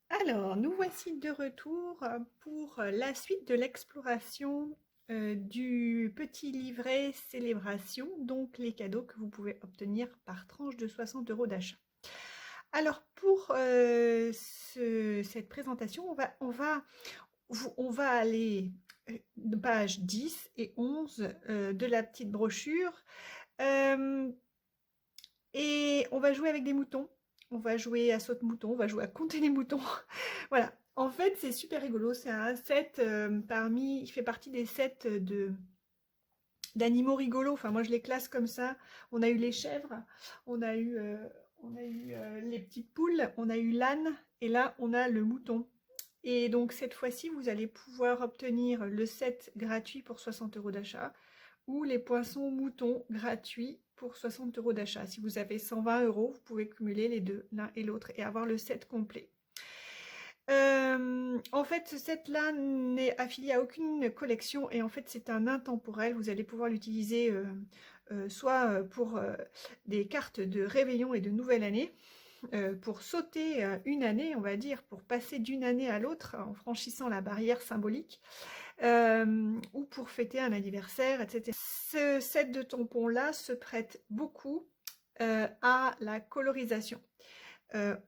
Alors, nous voici de retour pour la suite de l'exploration du petit livret célébration, donc les cadeaux que vous pouvez obtenir par tranche de 60 € d'achat. Alors, pour cette présentation, on va aller de page 10 et 11 de la petite brochure. Et on va jouer avec des moutons. On va jouer à saute-mouton, on va jouer à compter les moutons. Voilà. En fait, c'est super rigolo. C'est un set il fait partie des sets d'animaux rigolos. Enfin, moi, je les classe comme ça. On a eu les chèvres, on a eu, les petites poules, on a eu l'âne, et là, on a le mouton. Et donc, cette fois-ci, vous allez pouvoir obtenir le set gratuit pour 60 € d'achat, ou les poinçons moutons gratuits pour 60 € d'achat. Si vous avez 120 €, vous pouvez cumuler les deux, l'un et l'autre, et avoir le set complet. En fait, ce set-là n'est affilié à aucune collection, et en fait, c'est un intemporel. Vous allez pouvoir l'utiliser soit pour des cartes de réveillon et de nouvelle année, pour sauter une année, on va dire, pour passer d'une année à l'autre en franchissant la barrière symbolique, ou pour fêter un anniversaire, etc. Ce set de tampons-là se prête beaucoup à la colorisation.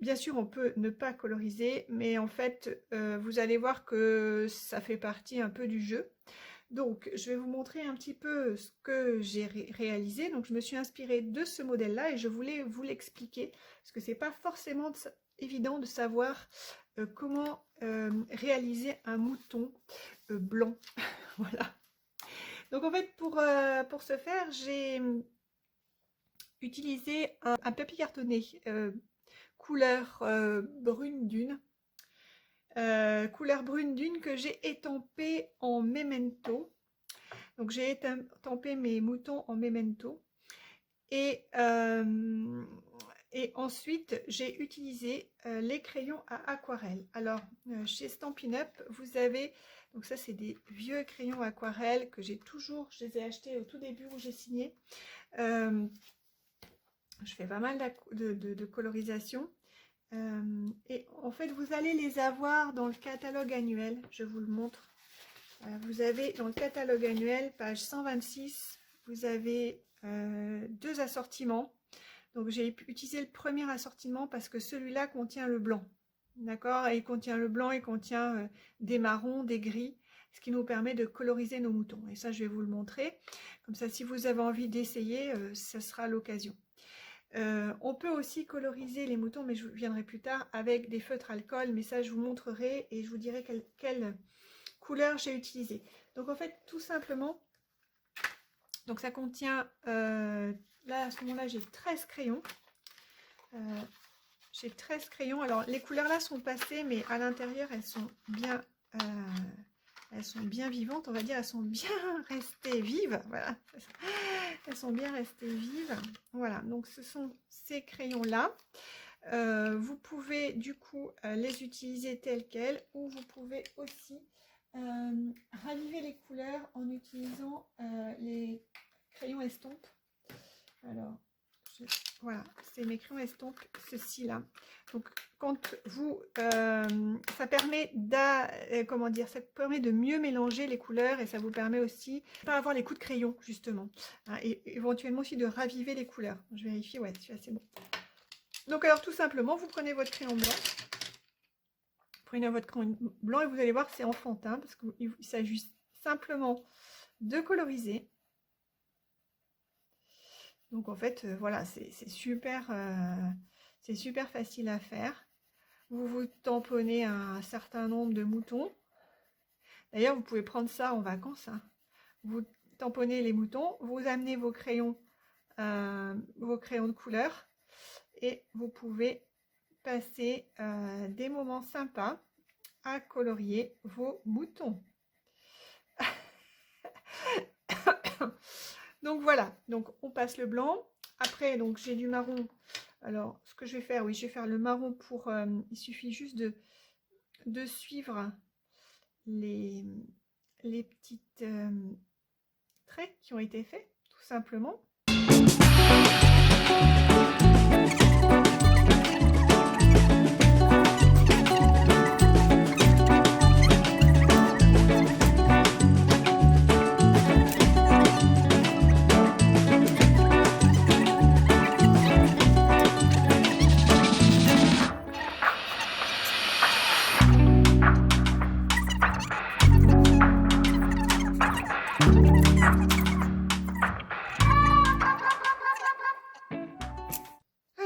Bien sûr, on peut ne pas coloriser, mais en fait, vous allez voir que ça fait partie un peu du jeu. Donc, je vais vous montrer un petit peu ce que j'ai réalisé. Donc, je me suis inspirée de ce modèle-là et je voulais vous l'expliquer, parce que c'est pas forcément évident de savoir comment réaliser un mouton blanc. Voilà. Donc, en fait, pour ce faire, j'ai utilisé un papier cartonné couleur brune dune. Couleur brune dune que j'ai étampé en memento. Donc j'ai étampé mes moutons en memento. Et ensuite, j'ai utilisé les crayons à aquarelle. Alors, chez Stampin' Up, vous avez, donc ça c'est des vieux crayons aquarelle que j'ai toujours, je les ai achetés au tout début où j'ai signé. Je fais pas mal de colorisation. Et en fait, vous allez les avoir dans le catalogue annuel. Je vous le montre. Vous avez dans le catalogue annuel, page 126, vous avez deux assortiments. Donc, j'ai utilisé le premier assortiment parce que celui-là contient le blanc. D'accord? Et il contient le blanc, il contient des marrons, des gris, ce qui nous permet de coloriser nos moutons. Et ça, je vais vous le montrer. Comme ça, si vous avez envie d'essayer, ça sera l'occasion. On peut aussi coloriser les moutons, mais je viendrai plus tard, avec des feutres alcool, mais ça je vous montrerai et je vous dirai quelle couleur j'ai utilisé. Donc en fait, tout simplement, donc ça contient, là à ce moment-là j'ai 13 crayons. J'ai 13 crayons, alors les couleurs là sont passées, mais à l'intérieur elles sont bien vivantes, on va dire, elles sont bien restées vives, voilà. Elles sont bien restées vives. Voilà, donc ce sont ces crayons-là. Vous pouvez du coup les utiliser tels quels, ou vous pouvez aussi raviver les couleurs en utilisant les crayons estampes. Alors, voilà, c'est mes crayons estampes, ceci-là. Donc, quand vous, ça permet ça permet de mieux mélanger les couleurs, et ça vous permet aussi de ne pas avoir les coups de crayon, justement. Hein, et éventuellement aussi de raviver les couleurs. Je vérifie, ouais, c'est bon. Donc, alors, tout simplement, vous prenez votre crayon blanc. Prenez votre crayon blanc et vous allez voir, c'est enfantin, parce qu'il s'agit simplement de coloriser. Donc en fait, voilà, c'est super facile à faire. Vous vous tamponnez un certain nombre de moutons. D'ailleurs, vous pouvez prendre ça en vacances, hein. Vous tamponnez les moutons, vous amenez vos crayons de couleur, et vous pouvez passer des moments sympas à colorier vos moutons. Donc voilà, donc on passe le blanc. Après, donc j'ai du marron Alors, ce que je vais faire, oui, je vais faire le marron pour... il suffit juste de suivre les, les petites traits qui ont été faits, tout simplement.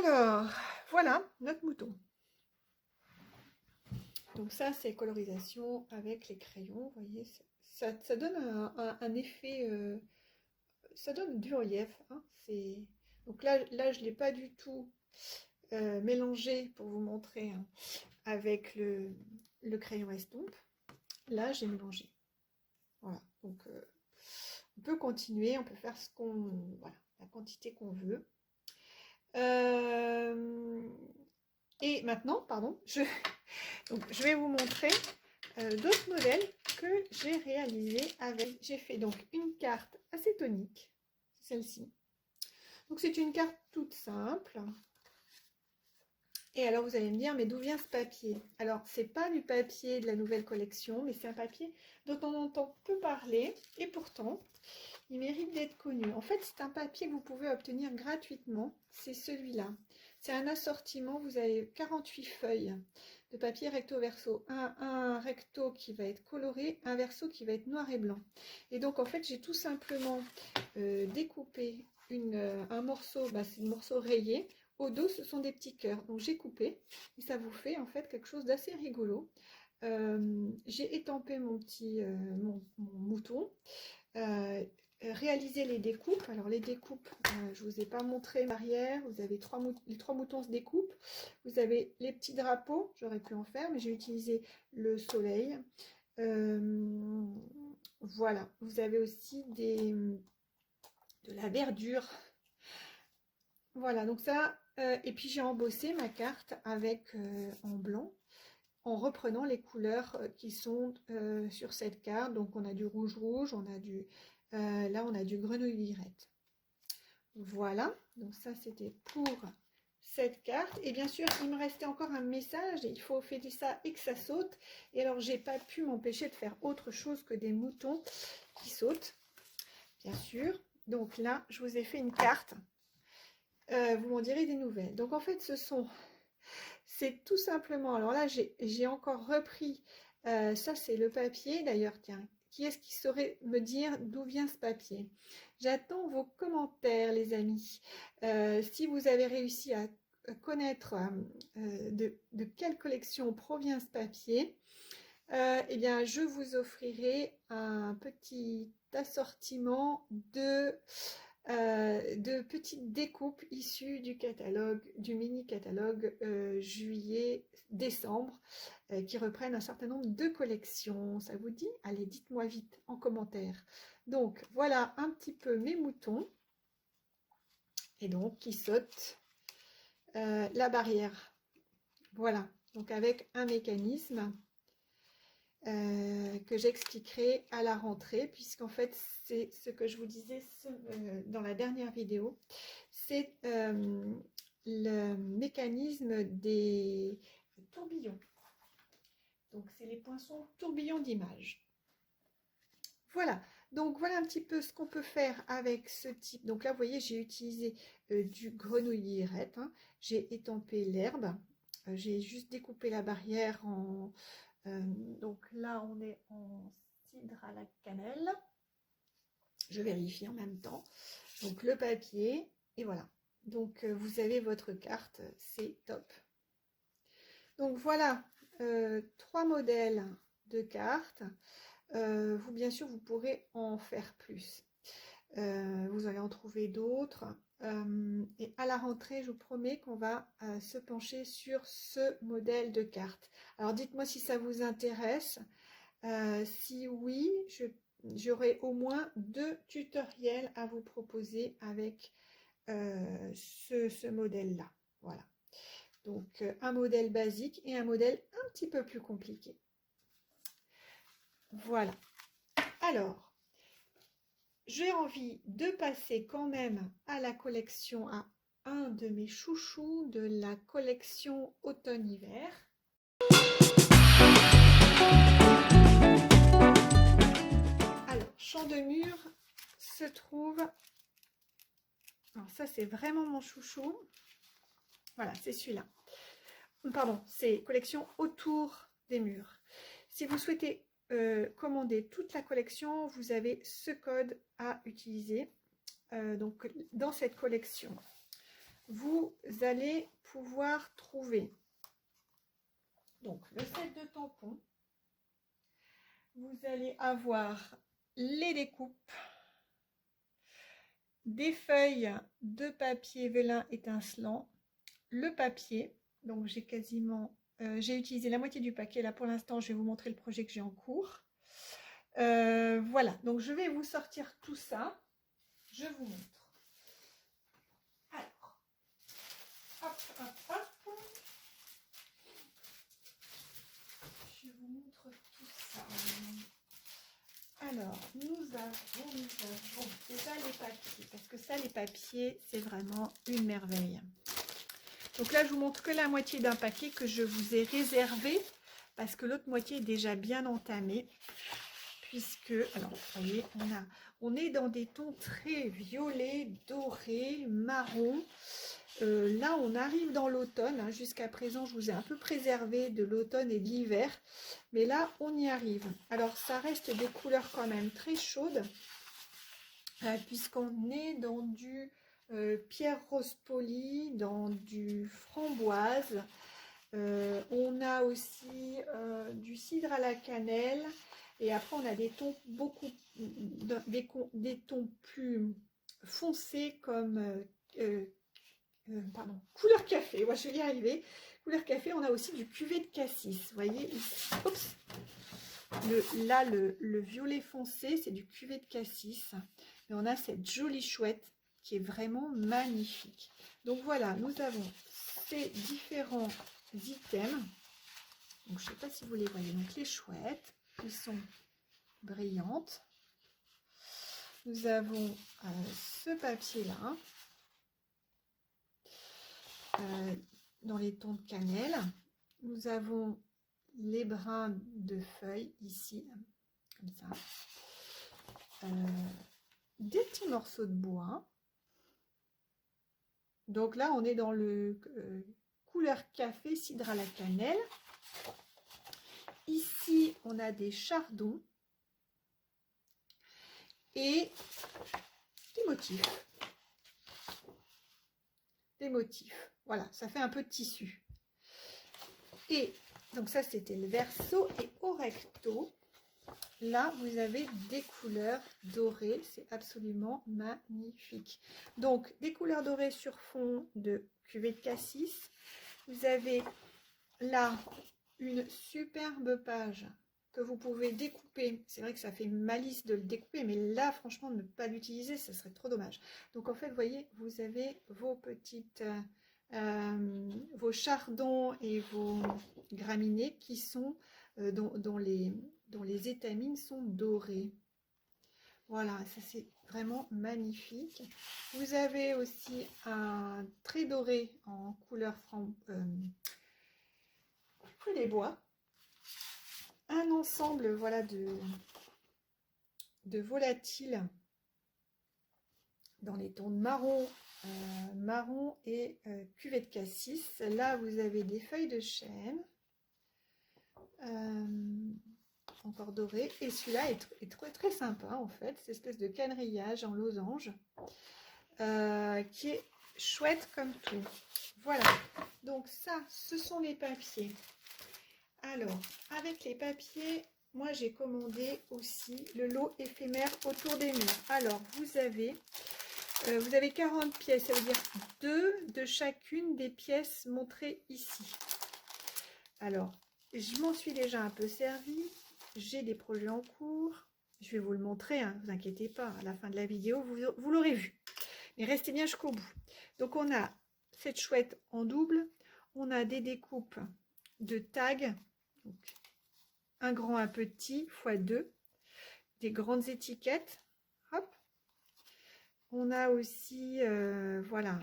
Alors, voilà notre mouton. Donc ça, c'est colorisation avec les crayons. Vous voyez, ça donne un effet, ça donne du relief. Hein, donc là, je ne l'ai pas du tout mélangé pour vous montrer hein, avec le crayon estompe. Là, j'ai mélangé. Voilà, donc on peut continuer, on peut faire voilà, la quantité qu'on veut. Et maintenant, pardon, donc, je vais vous montrer d'autres modèles que j'ai réalisés avec. J'ai fait donc une carte acétonique, celle-ci. Donc c'est une carte toute simple. Et alors vous allez me dire, mais d'où vient ce papier? Alors c'est pas du papier de la nouvelle collection, mais c'est un papier dont on entend peu parler et pourtant il mérite d'être connu. En fait, c'est un papier que vous pouvez obtenir gratuitement. C'est celui-là. C'est un assortiment. Vous avez 48 feuilles de papier recto verso. Un recto qui va être coloré, un verso qui va être noir et blanc. Et donc, en fait, j'ai tout simplement découpé un morceau. C'est un morceau rayé. Au dos, ce sont des petits cœurs. Donc, j'ai coupé. Et ça vous fait, en fait, quelque chose d'assez rigolo. J'ai étampé mon mon mouton. Réaliser les découpes. Alors les découpes, je ne vous ai pas montré l'arrière. Vous avez les trois moutons se découpent. Vous avez les petits drapeaux, j'aurais pu en faire, mais j'ai utilisé le soleil. Voilà, vous avez aussi de la verdure. Voilà, donc ça, et puis j'ai embossé ma carte avec en blanc, en reprenant les couleurs qui sont sur cette carte. Donc on a du rouge, on a là on a du grenouille lirette. Voilà, donc ça c'était pour cette carte. Et bien sûr, il me restait encore un message, il faut fêter ça et que ça saute. Et alors, j'ai pas pu m'empêcher de faire autre chose que des moutons qui sautent, bien sûr. Donc là, je vous ai fait une carte. Vous m'en direz des nouvelles. Donc en fait, c'est tout simplement, alors là, j'ai encore repris, ça c'est le papier, d'ailleurs, tiens, qui est-ce qui saurait me dire d'où vient ce papier? J'attends vos commentaires, les amis. Si vous avez réussi à connaître de quelle collection provient ce papier, eh bien, je vous offrirai un petit assortiment de petites découpes issues du catalogue, du mini-catalogue juillet-décembre, qui reprennent un certain nombre de collections. Ça vous dit? Allez, dites-moi vite en commentaire. Donc, voilà un petit peu mes moutons. Et donc, qui sautent la barrière. Voilà, donc avec un mécanisme que j'expliquerai à la rentrée, puisqu'en fait, c'est ce que je vous disais dans la dernière vidéo, c'est le mécanisme des tourbillons. Donc, c'est les poinçons tourbillons d'image. Voilà, donc voilà un petit peu ce qu'on peut faire avec ce type. Donc là, vous voyez, j'ai utilisé du grenouille lirette, hein. J'ai étampé l'herbe, j'ai juste découpé la barrière en... donc là, on est en cidre à la cannelle. Je vérifie en même temps. Donc le papier, et voilà. Donc vous avez votre carte, c'est top. Donc voilà, 3 modèles de cartes. Vous, bien sûr, vous pourrez en faire plus. Vous allez en trouver d'autres. Et à la rentrée, je vous promets qu'on va se pencher sur ce modèle de carte. Alors, dites-moi si ça vous intéresse. Si oui, j'aurai au moins 2 tutoriels à vous proposer avec ce modèle-là. Voilà. Donc, un modèle basique et un modèle un petit peu plus compliqué. Voilà. Alors, j'ai envie de passer quand même à la collection, à un de mes chouchous de la collection automne-hiver. Alors, champ de mur se trouve... Alors ça, c'est vraiment mon chouchou. Voilà, c'est celui-là. Pardon, c'est collection autour des murs. Si vous souhaitez commander toute la collection, vous avez ce code à utiliser. Donc, dans cette collection, vous allez pouvoir trouver donc le set de tampons. Vous allez avoir les découpes, des feuilles de papier vélin étincelant, le papier. Donc j'ai j'ai utilisé la moitié du paquet. Là pour l'instant, je vais vous montrer le projet que j'ai en cours. Voilà, donc je vais vous sortir tout ça. Je vous montre. Alors, hop, hop, hop. Je vous montre tout ça. Alors, nous avons déjà les papiers, parce que ça, les papiers, c'est vraiment une merveille. Donc là, je vous montre que la moitié d'un paquet que je vous ai réservé, parce que l'autre moitié est déjà bien entamée, puisque, alors, vous voyez, on est dans des tons très violets, dorés, marron. Là, on arrive dans l'automne. Hein. Jusqu'à présent, je vous ai un peu préservé de l'automne et de l'hiver. Mais là, on y arrive. Alors, ça reste des couleurs quand même très chaudes. Puisqu'on est dans du pierre rose poli, dans du framboise. On a aussi du cidre à la cannelle. Et après, on a des tons des tons plus foncés comme... pardon, couleur café, moi je vais y arriver. Couleur café, on a aussi du cuvée de cassis. Vous voyez ici, oups, là le violet foncé, c'est du cuvée de cassis. Et on a cette jolie chouette qui est vraiment magnifique. Donc voilà, nous avons ces différents items. Donc je ne sais pas si vous les voyez. Donc les chouettes qui sont brillantes. Nous avons ce papier-là. Dans les tons de cannelle, nous avons les brins de feuilles ici, comme ça, des petits morceaux de bois. Donc là, on est dans le couleur café, cidre à la cannelle. Ici, on a des chardons et des motifs. Des motifs. Voilà, ça fait un peu de tissu. Et donc ça, c'était le verso. Et au recto, là, vous avez des couleurs dorées. C'est absolument magnifique. Donc, des couleurs dorées sur fond de cuvée de cassis. Vous avez là une superbe page que vous pouvez découper. C'est vrai que ça fait malice de le découper, mais là, franchement, ne pas l'utiliser, ce serait trop dommage. Donc, en fait, vous voyez, vous avez vos petites... vos chardons et vos graminées qui sont dont les étamines sont dorées. Voilà, ça c'est vraiment magnifique. Vous avez aussi un trait doré en couleur fruits des bois. Un ensemble, voilà, de volatiles dans les tons de marron, marron et cuvée de cassis. Là, vous avez des feuilles de chêne, encore dorées. Et celui-là est très, très sympa, en fait. Cette espèce de quadrillage en losange qui est chouette comme tout. Voilà. Donc ça, ce sont les papiers. Alors, avec les papiers, moi, j'ai commandé aussi le lot éphémère autour des murs. Alors, vous avez 40 pièces, ça veut dire 2 de chacune des pièces montrées ici. Alors, je m'en suis déjà un peu servi. J'ai des projets en cours. Je vais vous le montrer, hein, ne vous inquiétez pas. À la fin de la vidéo, vous l'aurez vu. Mais restez bien jusqu'au bout. Donc, on a cette chouette en double. On a des découpes de tags, donc un grand, un petit, x 2, des grandes étiquettes. Hop. On a aussi, voilà,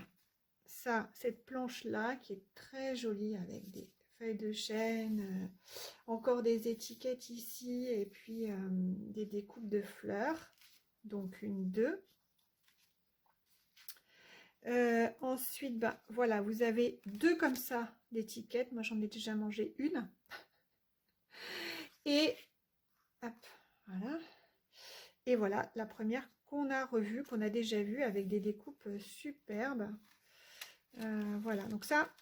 ça, cette planche-là qui est très jolie avec des feuilles de chêne, encore des étiquettes ici et puis des découpes de fleurs. Donc une, deux. Ensuite, bah, voilà, vous avez deux comme ça d'étiquettes. Moi, j'en ai déjà mangé une. Et hop, voilà. Et voilà, la première qu'on a revue, qu'on a déjà vue avec des découpes superbes. Voilà, donc ça,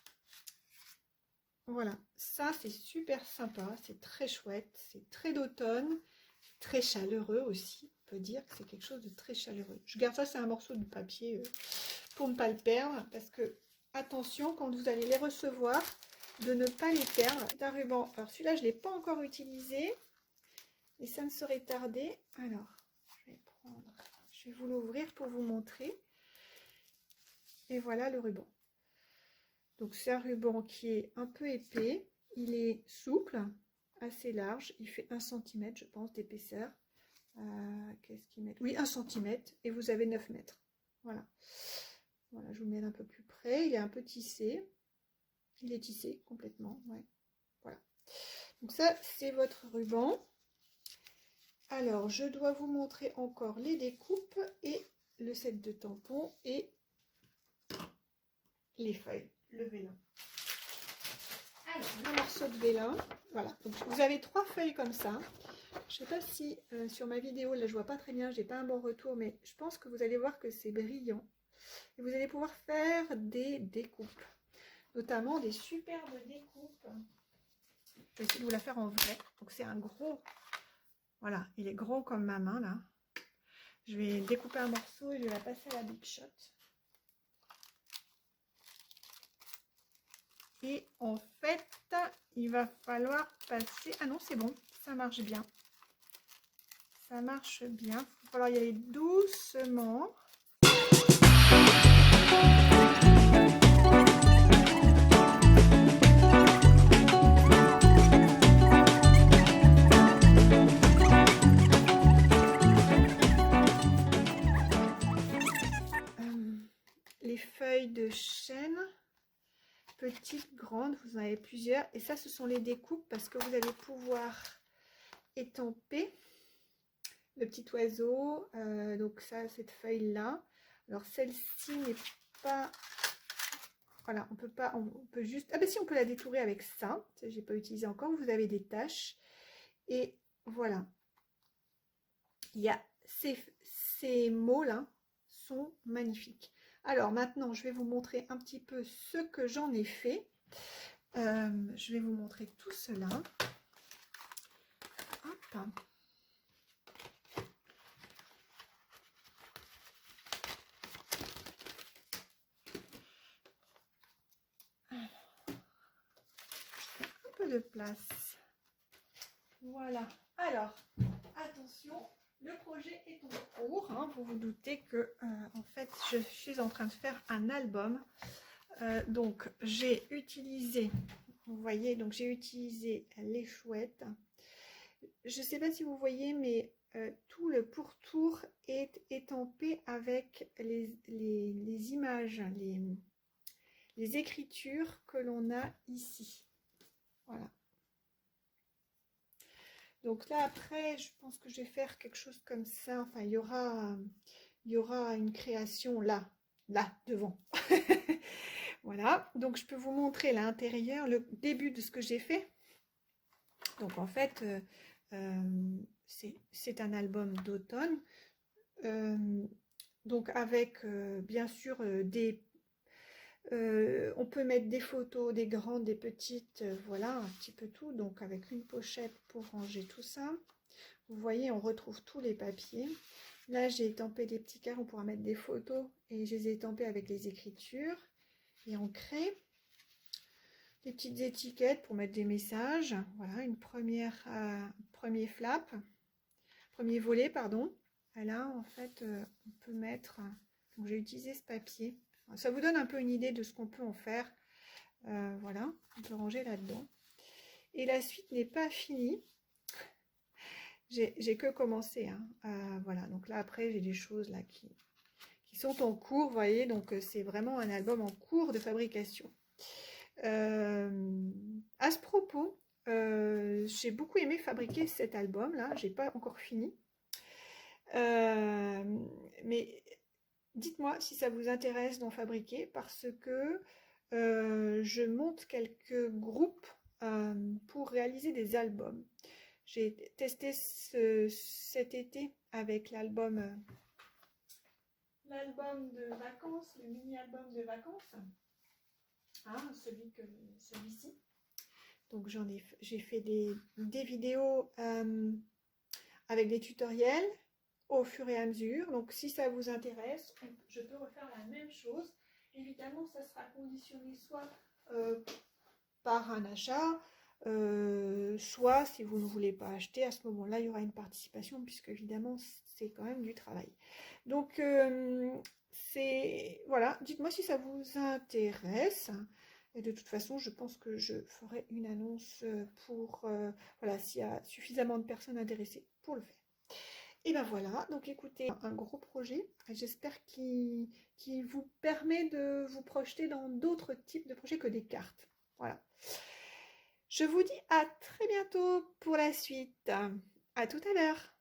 voilà, ça c'est super sympa, c'est très chouette, c'est très d'automne, très chaleureux aussi. On peut dire que c'est quelque chose de très chaleureux. Je garde ça, c'est un morceau de papier pour ne pas le perdre, parce que attention quand vous allez les recevoir, de ne pas les perdre. C'est un ruban. Alors celui-là, je ne l'ai pas encore utilisé, et ça ne saurait tarder. Alors, je vais vous l'ouvrir pour vous montrer. Et voilà le ruban. Donc c'est un ruban qui est un peu épais, il est souple, assez large, il fait 1 cm je pense d'épaisseur. Qu'est-ce qu'il met? Oui, 1 cm, et vous avez 9 mètres. Voilà. Voilà, je vous mets un peu plus près, il est un peu tissé. Il est tissé complètement, ouais. Voilà. Donc ça, c'est votre ruban. Alors, je dois vous montrer encore les découpes et le set de tampons et les feuilles, le vélin. Alors, un morceau de vélin. Voilà, donc vous avez 3 feuilles comme ça. Je sais pas si sur ma vidéo, là je vois pas très bien, j'ai pas un bon retour, mais je pense que vous allez voir que c'est brillant. Et vous allez pouvoir faire des découpes, notamment des superbes découpes. Je vais essayer de vous la faire en vrai. Donc c'est un gros, voilà, il est gros comme ma main là. Je vais découper un morceau et je vais la passer à la Big Shot. Et en fait, il va falloir passer... Ah non, c'est bon, ça marche bien. Ça marche bien. Il va falloir y aller doucement. Les feuilles de chêne, petites, grandes, vous en avez plusieurs. Et ça, ce sont les découpes parce que vous allez pouvoir étamper le petit oiseau. Donc ça, cette feuille-là. Alors celle-ci n'est pas... Voilà, on peut pas, on peut juste... Ah ben si, on peut la détourer avec ça. J'ai pas utilisé encore. Vous avez des taches. Et voilà. Il y a ces mots-là sont magnifiques. Alors maintenant, je vais vous montrer un petit peu ce que j'en ai fait. Je vais vous montrer tout cela. Hop. Un peu de place. Voilà. Alors, attention, le projet est en cours. Hein. Vous vous doutez que, en fait, je suis en train de faire un album. Donc, j'ai utilisé, vous voyez, donc j'ai utilisé les chouettes. Je ne sais pas si vous voyez, mais tout le pourtour est étampé avec les images, les écritures que l'on a ici. Voilà. Donc là, après, je pense que je vais faire quelque chose comme ça. Enfin, il y aura une création là, devant. Voilà. Donc, je peux vous montrer l'intérieur, le début de ce que j'ai fait. Donc, en fait, c'est un album d'automne. Donc, avec, bien sûr, on peut mettre des photos, des grandes, des petites, voilà, un petit peu tout. Donc avec une pochette pour ranger tout ça. Vous voyez, on retrouve tous les papiers. Là, j'ai étampé des petits carrés, on pourra mettre des photos et je les ai étampés avec les écritures et ancrées. Des petites étiquettes pour mettre des messages. Voilà, une premier flap, premier volet, pardon. Et là, en fait, on peut mettre... Donc j'ai utilisé ce papier. Ça vous donne un peu une idée de ce qu'on peut en faire. Voilà, on peut ranger là-dedans. Et la suite n'est pas finie. J'ai que commencé. Hein. Voilà, donc là après j'ai des choses là qui sont en cours, vous voyez, donc c'est vraiment un album en cours de fabrication. À ce propos, j'ai beaucoup aimé fabriquer cet album là, j'ai pas encore fini. Mais dites-moi si ça vous intéresse d'en fabriquer parce que je monte quelques groupes pour réaliser des albums. J'ai testé cet été avec l'album de vacances, le mini-album de vacances, hein, celui-ci. Donc j'ai fait des vidéos avec des tutoriels au fur et à mesure. Donc si ça vous intéresse, je peux refaire la même chose. Évidemment, ça sera conditionné soit par un achat, soit si vous ne voulez pas acheter, à ce moment-là, il y aura une participation, puisque évidemment, c'est quand même du travail. Donc, voilà, dites-moi si ça vous intéresse. Et de toute façon, je pense que je ferai une annonce pour, voilà, s'il y a suffisamment de personnes intéressées pour le faire. Et ben voilà, donc écoutez, un gros projet, j'espère qu'il vous permet de vous projeter dans d'autres types de projets que des cartes. Voilà. Je vous dis à très bientôt pour la suite. À tout à l'heure.